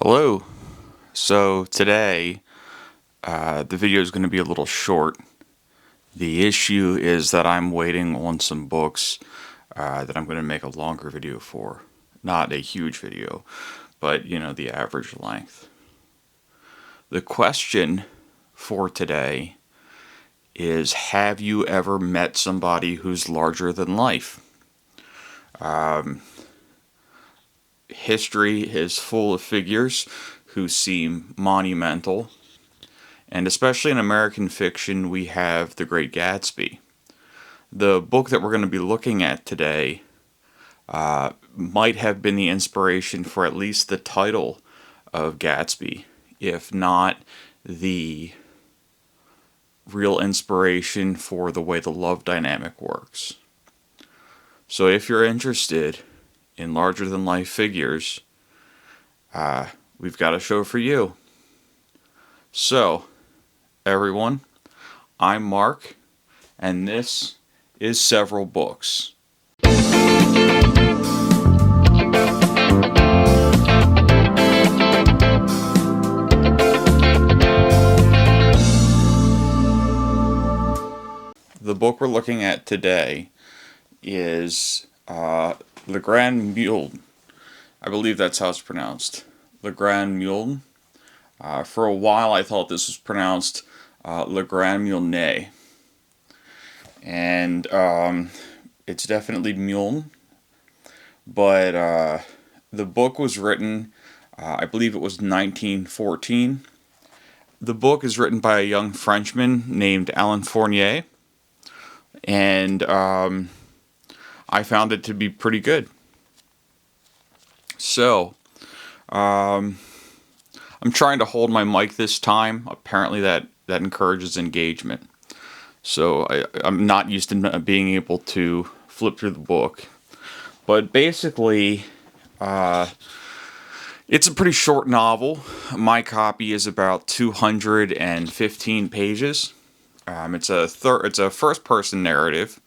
Hello. So today, the video is going to be a little short. The issue is that I'm waiting on some books that I'm going to make a longer video for. Not a huge video, but the average length. The question for today is, have you ever met somebody who's larger than life? History is full of figures who seem monumental. And especially in American fiction, we have The Great Gatsby. The book that we're going to be looking at today might have been the inspiration for at least the title of Gatsby, if not the real inspiration for the way the love dynamic works. So if you're interested in larger-than-life figures, we've got a show for you. So, everyone, I'm Mark, and this is Several Books. The book we're looking at today is Le Grand Meaulnes. I believe that's how it's pronounced. Le Grand Meaulnes. For a while I thought this was pronounced Le Grand Meaulnes. And it's definitely Meaulnes. But the book was written, I believe it was 1914. The book is written by a young Frenchman named Alain Fournier. And I found it to be pretty good. So, I'm trying to hold my mic this time. Apparently that encourages engagement. So I'm not used to being able to flip through the book. But basically, it's a pretty short novel. My copy is about 215 pages. It's a first-person narrative,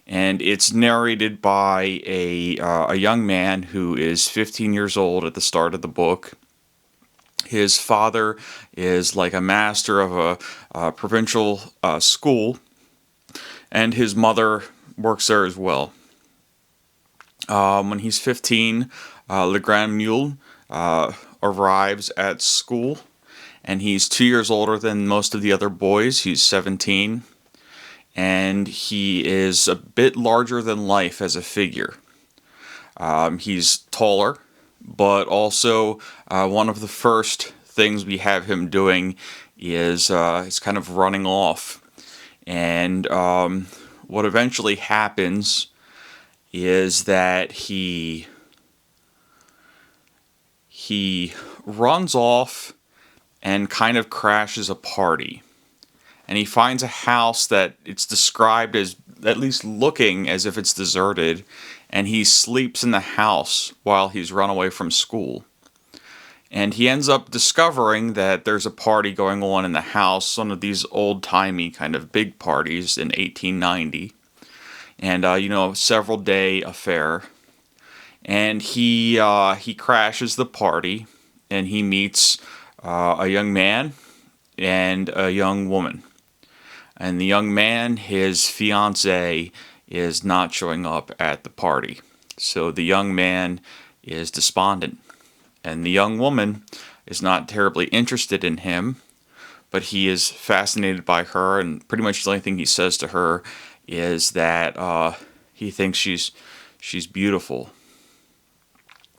and it's narrated by a young man who is 15 years old at the start of the book. His father is like a master of a provincial school, and his mother works there as well. When he's 15, Le Grand Meaulnes arrives at school, and he's 2 years older than most of the other boys. He's 17, and he is a bit larger than life as a figure. He's taller, but also one of the first things we have him doing is kind of running off. And what eventually happens is that he runs off and kind of crashes a party. And he finds a house that it's described as at least looking as if it's deserted, and he sleeps in the house while he's run away from school. And he ends up discovering that there's a party going on in the house, one of these old-timey kind of big parties in 1890. And, several-day affair. And he crashes the party, and he meets a young man and a young woman. And the young man, his fiancée, is not showing up at the party. So the young man is despondent. And the young woman is not terribly interested in him, but he is fascinated by her, and pretty much the only thing he says to her is that he thinks she's beautiful.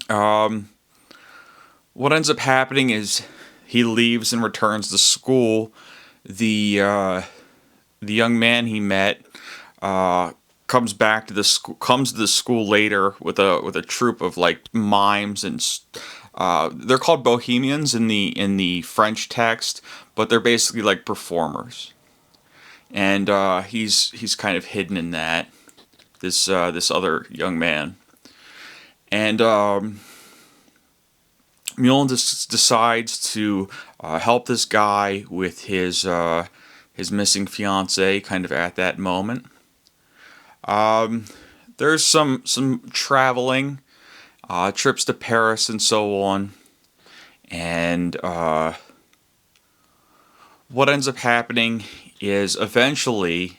What ends up happening is he leaves and returns to school. The young man he met comes back to the school. Comes to the school later with a troupe of like mimes, and they're called bohemians in the French text, but they're basically like performers. And he's kind of hidden in that, this other young man. And Meaulnes decides to help this guy with his missing fiancée kind of at that moment. There's some traveling, trips to Paris and so on. And what ends up happening is eventually,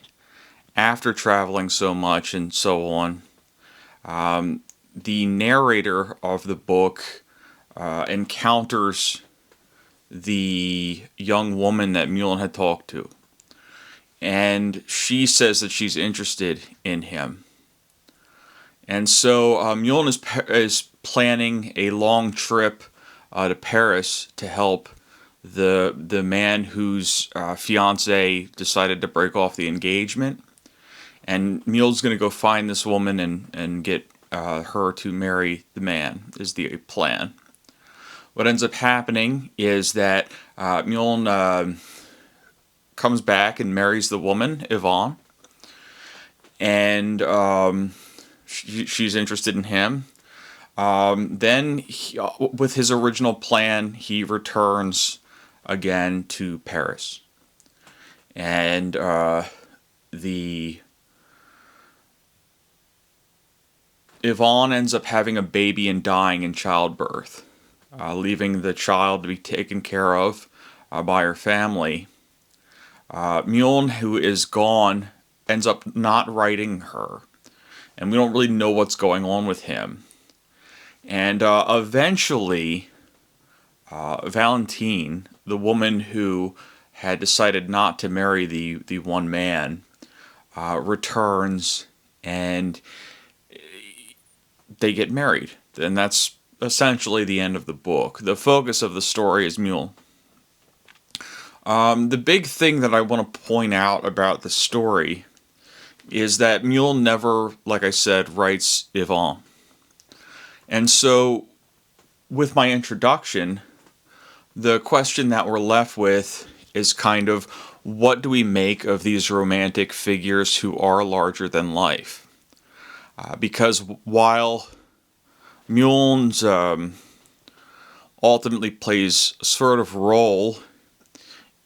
after traveling so much and so on, the narrator of the book encounters the young woman that Meaulnes had talked to. And she says that she's interested in him. And so Meaulnes is planning a long trip to Paris to help the man whose fiance decided to break off the engagement. And Meaulnes is going to go find this woman and get her to marry the man, is the plan. What ends up happening is that Meaulnes comes back and marries the woman, Yvonne, and she's interested in him. Then, with his original plan, he returns again to Paris, and the Yvonne ends up having a baby and dying in childbirth, leaving the child to be taken care of by her family. Meaulnes, who is gone, ends up not writing her, and we don't really know what's going on with him. And eventually, Valentine, the woman who had decided not to marry the one man, returns, and they get married. And that's essentially the end of the book. The focus of the story is Meaulnes. The big thing that I want to point out about the story is that Meaulnes never, like I said, writes Yvonne. And so, with my introduction, the question that we're left with is kind of, what do we make of these romantic figures who are larger than life? Because while Meaulnes ultimately plays a sort of role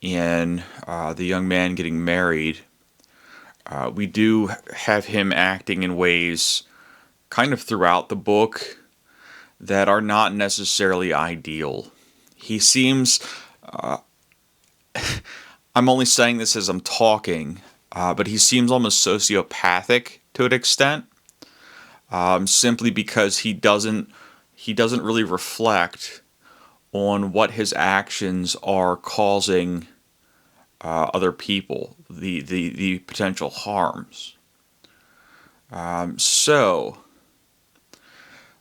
in the young man getting married, we do have him acting in ways kind of throughout the book that are not necessarily ideal. He seems, I'm only saying this as I'm talking, but he seems almost sociopathic to an extent, simply because he doesn't really reflect on what his actions are causing other people, the potential harms. So,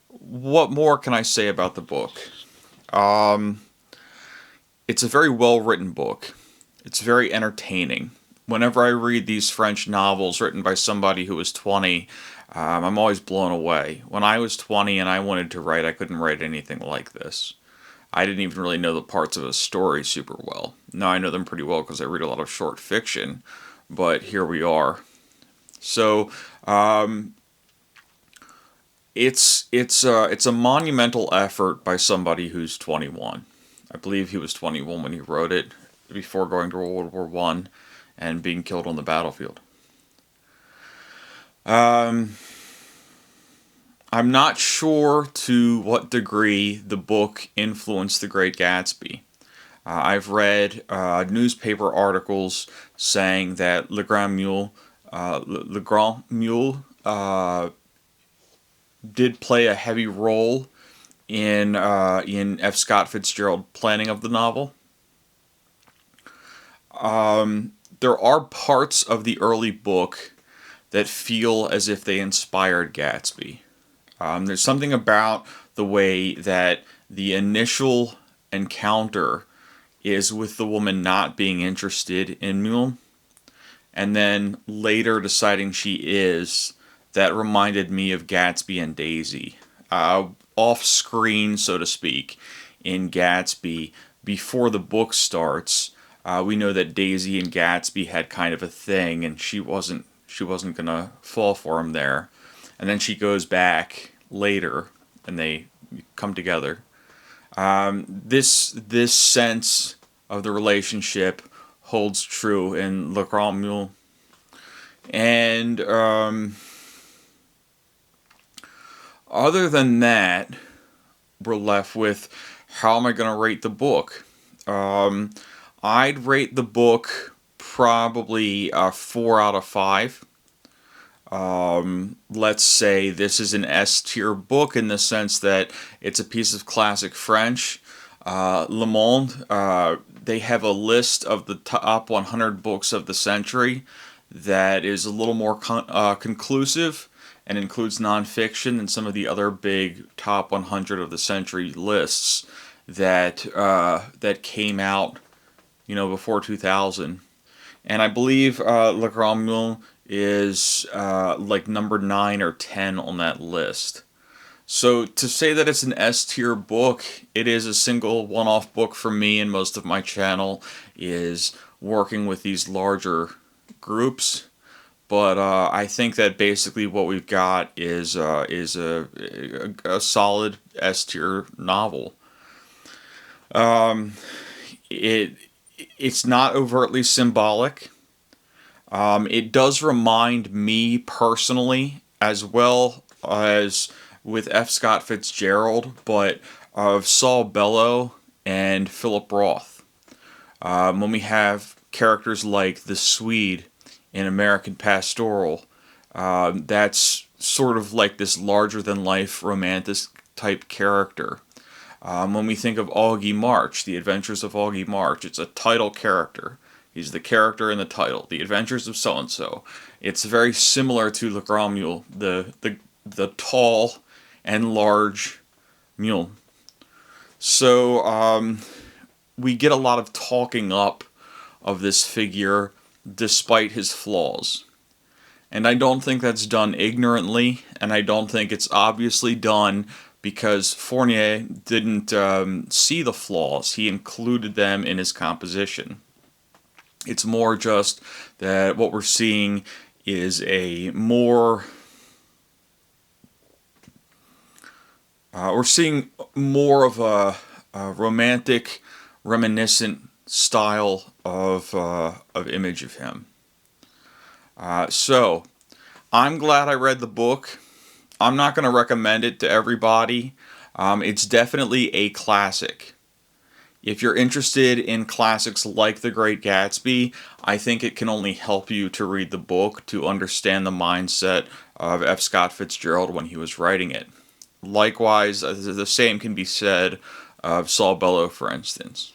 what more can I say about the book? It's a very well-written book. It's very entertaining. Whenever I read these French novels written by somebody who was 20, I'm always blown away. When I was 20 and I wanted to write, I couldn't write anything like this. I didn't even really know the parts of a story super well. Now I know them pretty well because I read a lot of short fiction, but here we are. So, it's a monumental effort by somebody who's 21. I believe he was 21 when he wrote it, before going to World War I and being killed on the battlefield. I'm not sure to what degree the book influenced The Great Gatsby. I've read newspaper articles saying that Le Grand Meaulnes did play a heavy role in F. Scott Fitzgerald's planning of the novel. There are parts of the early book that feel as if they inspired Gatsby. There's something about the way that the initial encounter is with the woman not being interested in Meaulnes, and then later deciding she is, that reminded me of Gatsby and Daisy. Off-screen, so to speak, in Gatsby, before the book starts, we know that Daisy and Gatsby had kind of a thing, and she wasn't gonna fall for him there. And then she goes back later, and they come together. This sense of the relationship holds true in Le Grand Meaulnes. And other than that, we're left with How am I going to rate the book? I'd rate the book probably a 4 out of 5. Let's say this is an S tier book in the sense that it's a piece of classic French. Le Monde, they have a list of the top 100 books of the century that is a little more conclusive and includes nonfiction than some of the other big top 100 of the century lists that came out, before 2000. And I believe Le Grand Meaulnes is like number 9 or 10 on that list. So to say that it's an S tier book, it is a single one-off book for me, and most of my channel is working with these larger groups. But I think that basically what we've got is a solid S tier novel. It's not overtly symbolic. It does remind me personally, as well as with F. Scott Fitzgerald, but of Saul Bellow and Philip Roth. When we have characters like the Swede in American Pastoral, that's sort of like this larger-than-life romantic type character. When we think of Augie March, The Adventures of Augie March, it's a title character. He's the character in the title, The Adventures of So-and-so. It's very similar to Le Grand Meaulnes, the tall and large mule. So we get a lot of talking up of this figure despite his flaws. And I don't think that's done ignorantly, and I don't think it's obviously done because Fournier didn't see the flaws. He included them in his composition. It's more just that what we're seeing is a more... we're seeing more of a romantic, reminiscent style of image of him. So, I'm glad I read the book. I'm not going to recommend it to everybody. It's definitely a classic. If you're interested in classics like The Great Gatsby, I think it can only help you to read the book to understand the mindset of F. Scott Fitzgerald when he was writing it. Likewise, the same can be said of Saul Bellow, for instance.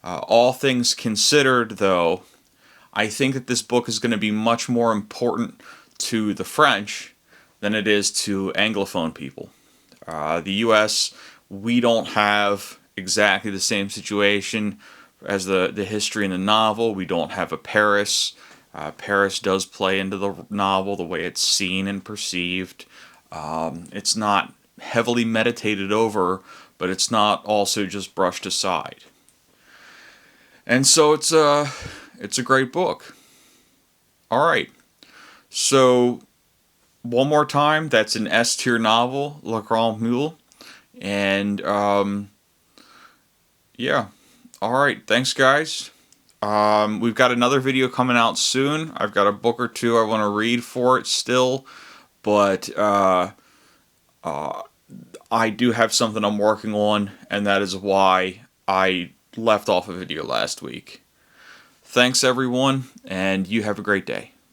All things considered, though, I think that this book is going to be much more important to the French than it is to Anglophone people. The U.S., we don't have exactly the same situation as the history in the novel. We don't have a Paris. Paris does play into the novel, the way it's seen and perceived. It's not heavily meditated over, but it's not also just brushed aside. And so it's a great book. All right. So one more time, that's an S tier novel, Le Grand Meaulnes, and yeah. All right. Thanks, guys. We've got another video coming out soon. I've got a book or two I want to read for it still. But I do have something I'm working on, and that is why I left off a video last week. Thanks, everyone, and you have a great day.